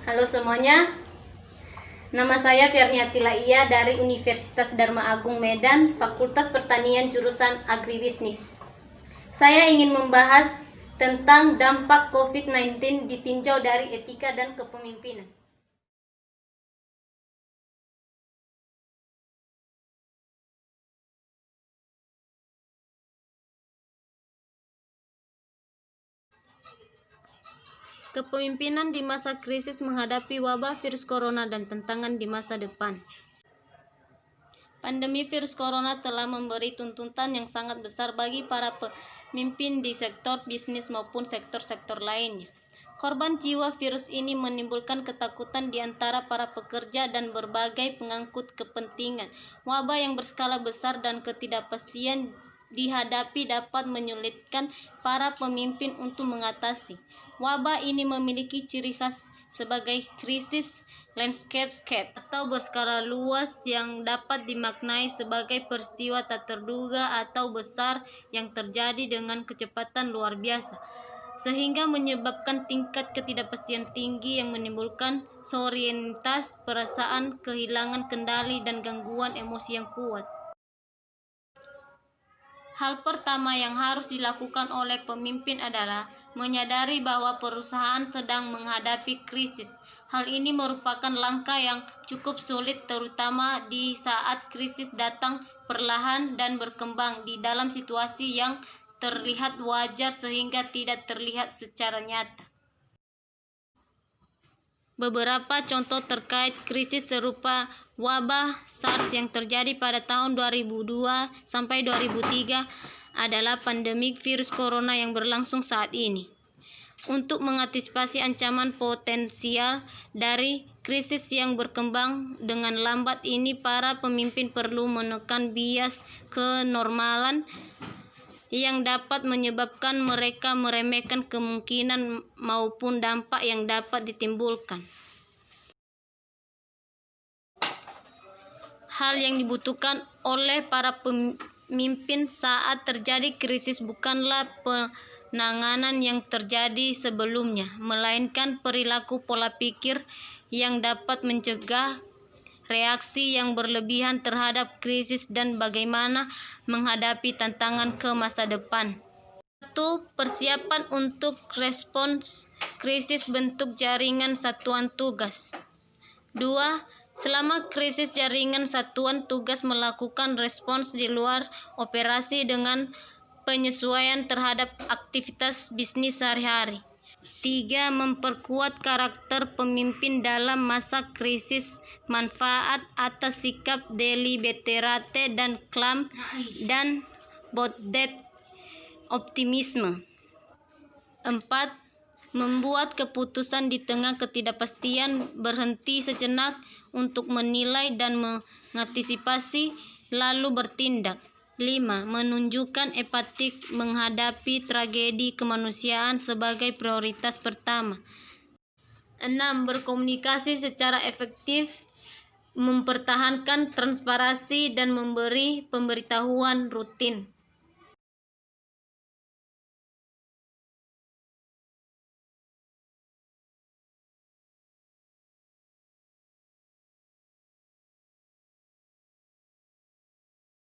Halo semuanya, nama saya Fierniati Laia dari Universitas Dharma Agung Medan, Fakultas Pertanian jurusan Agribisnis. Saya ingin membahas tentang dampak COVID-19 ditinjau dari etika dan kepemimpinan. Kepemimpinan di masa krisis menghadapi wabah virus corona dan tantangan di masa depan. Pandemi virus corona telah memberi tuntutan yang sangat besar bagi para pemimpin di sektor bisnis maupun sektor-sektor lainnya. Korban jiwa virus ini menimbulkan ketakutan di antara para pekerja dan berbagai pengangkut kepentingan. Wabah yang berskala besar dan ketidakpastian dihadapi dapat menyulitkan para pemimpin untuk mengatasi. Wabah ini memiliki ciri khas sebagai krisis landscape atau berskala luas yang dapat dimaknai sebagai peristiwa tak terduga atau besar yang terjadi dengan kecepatan luar biasa, sehingga menyebabkan tingkat ketidakpastian tinggi yang menimbulkan disorientasi, perasaan kehilangan kendali, dan gangguan emosi yang kuat. Hal pertama yang harus dilakukan oleh pemimpin adalah menyadari bahwa perusahaan sedang menghadapi krisis. Hal ini merupakan langkah yang cukup sulit, terutama di saat krisis datang perlahan dan berkembang di dalam situasi yang terlihat wajar sehingga tidak terlihat secara nyata. Beberapa contoh terkait krisis serupa wabah SARS yang terjadi pada tahun 2002 sampai 2003 adalah pandemi virus corona yang berlangsung saat ini. Untuk mengantisipasi ancaman potensial dari krisis yang berkembang dengan lambat ini, para pemimpin perlu menekan bias kenormalan yang dapat menyebabkan mereka meremehkan kemungkinan maupun dampak yang dapat ditimbulkan. Hal yang dibutuhkan oleh para pemimpin saat terjadi krisis bukanlah penanganan yang terjadi sebelumnya, melainkan perilaku pola pikir yang dapat mencegah reaksi yang berlebihan terhadap krisis dan bagaimana menghadapi tantangan ke masa depan. 1. Persiapan untuk respons krisis, bentuk jaringan satuan tugas. 2. Selama krisis, jaringan satuan tugas melakukan respons di luar operasi dengan penyesuaian terhadap aktivitas bisnis sehari-hari. 3. Memperkuat karakter pemimpin dalam masa krisis, manfaat atas sikap deliberate dan calm dan bolded optimisme. 4. Membuat keputusan di tengah ketidakpastian, berhenti sejenak untuk menilai dan mengantisipasi, lalu bertindak. 5. Menunjukkan empatik menghadapi tragedi kemanusiaan sebagai prioritas pertama. 6. Berkomunikasi secara efektif, mempertahankan transparansi dan memberi pemberitahuan rutin.